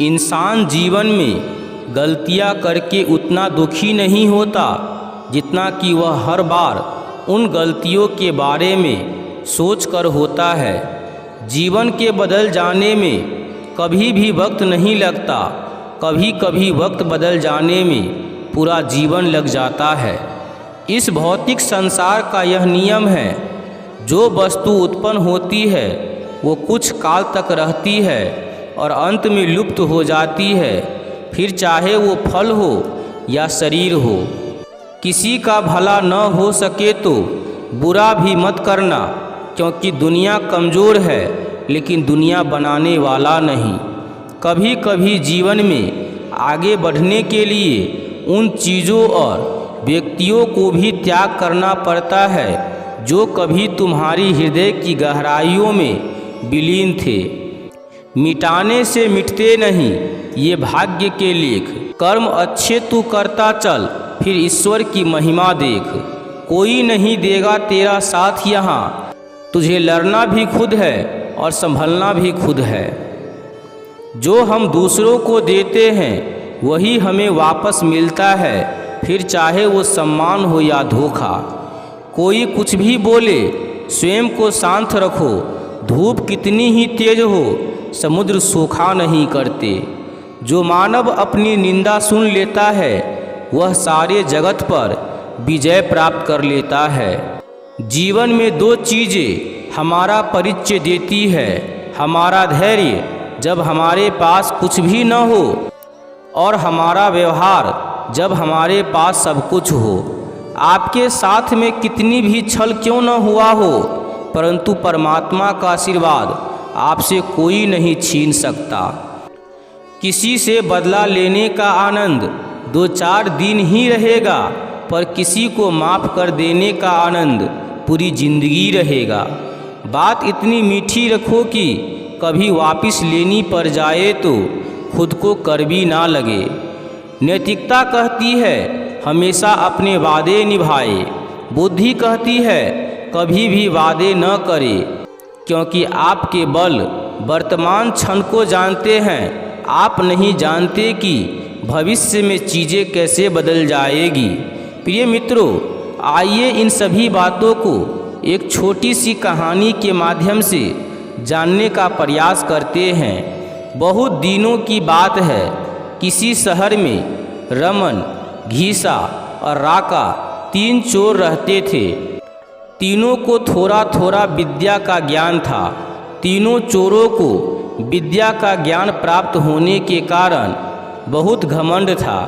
इंसान जीवन में गलतियां करके उतना दुखी नहीं होता जितना कि वह हर बार उन गलतियों के बारे में सोचकर होता है। जीवन के बदल जाने में कभी भी वक्त नहीं लगता, कभी कभी वक्त बदल जाने में पूरा जीवन लग जाता है। इस भौतिक संसार का यह नियम है, जो वस्तु उत्पन्न होती है वो कुछ काल तक रहती है और अंत में लुप्त हो जाती है, फिर चाहे वो फल हो या शरीर हो। किसी का भला न हो सके तो बुरा भी मत करना, क्योंकि दुनिया कमज़ोर है लेकिन दुनिया बनाने वाला नहीं। कभी कभी जीवन में आगे बढ़ने के लिए उन चीज़ों और व्यक्तियों को भी त्याग करना पड़ता है जो कभी तुम्हारी हृदय की गहराइयों में विलीन थे। मिटाने से मिटते नहीं ये भाग्य के लेख, कर्म अच्छे तू करता चल फिर ईश्वर की महिमा देख। कोई नहीं देगा तेरा साथ यहाँ, तुझे लड़ना भी खुद है और संभलना भी खुद है। जो हम दूसरों को देते हैं वही हमें वापस मिलता है, फिर चाहे वो सम्मान हो या धोखा। कोई कुछ भी बोले स्वयं को शांत रखो, धूप कितनी ही तेज हो समुद्र सूखा नहीं करते। जो मानव अपनी निंदा सुन लेता है वह सारे जगत पर विजय प्राप्त कर लेता है। जीवन में दो चीज़ें हमारा परिचय देती है, हमारा धैर्य जब हमारे पास कुछ भी न हो और हमारा व्यवहार जब हमारे पास सब कुछ हो। आपके साथ में कितनी भी छल क्यों न हुआ हो, परंतु परमात्मा का आशीर्वाद आपसे कोई नहीं छीन सकता। किसी से बदला लेने का आनंद 2-4 दिन ही रहेगा, पर किसी को माफ़ कर देने का आनंद पूरी जिंदगी रहेगा। बात इतनी मीठी रखो कि कभी वापस लेनी पड़ जाए तो खुद को कड़वी ना लगे। नैतिकता कहती है हमेशा अपने वादे निभाए, बुद्धि कहती है कभी भी वादे न करे, क्योंकि आपके बल वर्तमान क्षण को जानते हैं, आप नहीं जानते कि भविष्य में चीज़ें कैसे बदल जाएगी। प्रिय मित्रों, आइए इन सभी बातों को एक छोटी सी कहानी के माध्यम से जानने का प्रयास करते हैं। बहुत दिनों की बात है, किसी शहर में रमन, घीसा और राका 3 चोर रहते थे। तीनों को थोड़ा थोड़ा विद्या का ज्ञान था। तीनों चोरों को विद्या का ज्ञान प्राप्त होने के कारण बहुत घमंड था।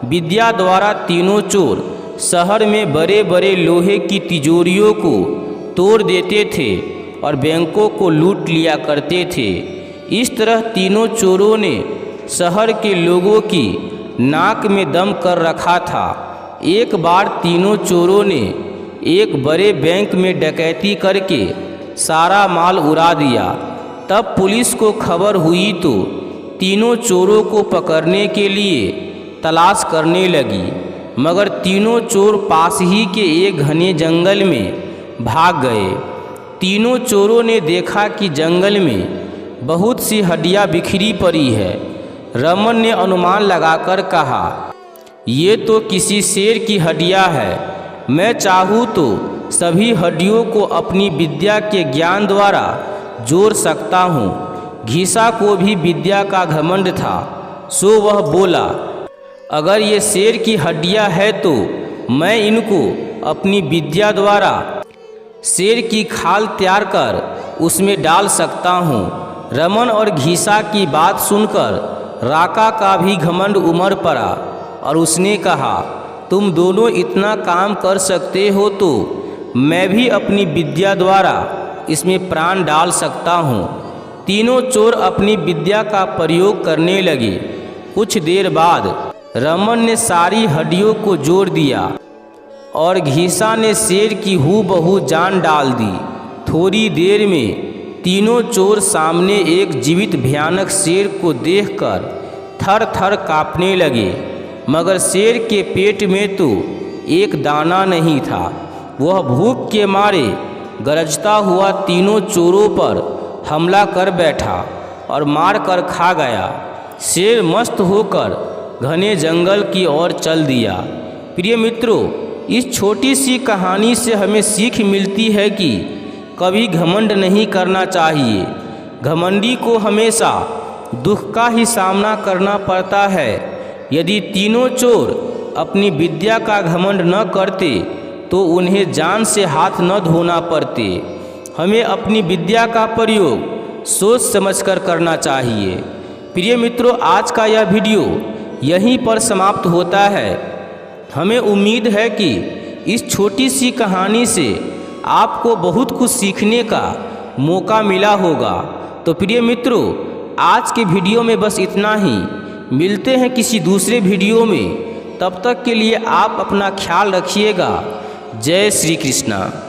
विद्या द्वारा तीनों चोर शहर में बड़े बड़े लोहे की तिजोरियों को तोड़ देते थे और बैंकों को लूट लिया करते थे। इस तरह तीनों चोरों ने शहर के लोगों की नाक में दम कर रखा था। एक बार तीनों चोरों ने एक बड़े बैंक में डकैती करके सारा माल उड़ा दिया। तब पुलिस को खबर हुई तो तीनों चोरों को पकड़ने के लिए तलाश करने लगी, मगर तीनों चोर पास ही के एक घने जंगल में भाग गए। तीनों चोरों ने देखा कि जंगल में बहुत सी हड्डियां बिखरी पड़ी है। रमन ने अनुमान लगाकर कहा, ये तो किसी शेर की हड्डियां है। मैं चाहूँ तो सभी हड्डियों को अपनी विद्या के ज्ञान द्वारा जोड़ सकता हूँ। घीसा को भी विद्या का घमंड था, सो वह बोला, अगर ये शेर की हड्डियाँ है तो मैं इनको अपनी विद्या द्वारा शेर की खाल तैयार कर उसमें डाल सकता हूँ। रमन और घीसा की बात सुनकर राका का भी घमंड उमड़ पड़ा और उसने कहा, तुम दोनों इतना काम कर सकते हो तो मैं भी अपनी विद्या द्वारा इसमें प्राण डाल सकता हूँ। तीनों चोर अपनी विद्या का प्रयोग करने लगे। कुछ देर बाद रमन ने सारी हड्डियों को जोड़ दिया और घीसा ने शेर की हूबहू जान डाल दी। थोड़ी देर में तीनों चोर सामने एक जीवित भयानक शेर को देखकर थर थर काँपने लगे, मगर शेर के पेट में तो एक दाना नहीं था। वह भूख के मारे गरजता हुआ तीनों चोरों पर हमला कर बैठा और मार कर खा गया। शेर मस्त होकर घने जंगल की ओर चल दिया। प्रिय मित्रों, इस छोटी सी कहानी से हमें सीख मिलती है कि कभी घमंड नहीं करना चाहिए। घमंडी को हमेशा दुख का ही सामना करना पड़ता है। यदि तीनों चोर अपनी विद्या का घमंड न करते तो उन्हें जान से हाथ न धोना पड़ते। हमें अपनी विद्या का प्रयोग सोच समझकर करना चाहिए। प्रिय मित्रों, आज का यह वीडियो यहीं पर समाप्त होता है। हमें उम्मीद है कि इस छोटी सी कहानी से आपको बहुत कुछ सीखने का मौका मिला होगा। तो प्रिय मित्रों, आज के वीडियो में बस इतना ही। मिलते हैं किसी दूसरे वीडियो में। तब तक के लिए आप अपना ख्याल रखिएगा। जय श्री कृष्णा।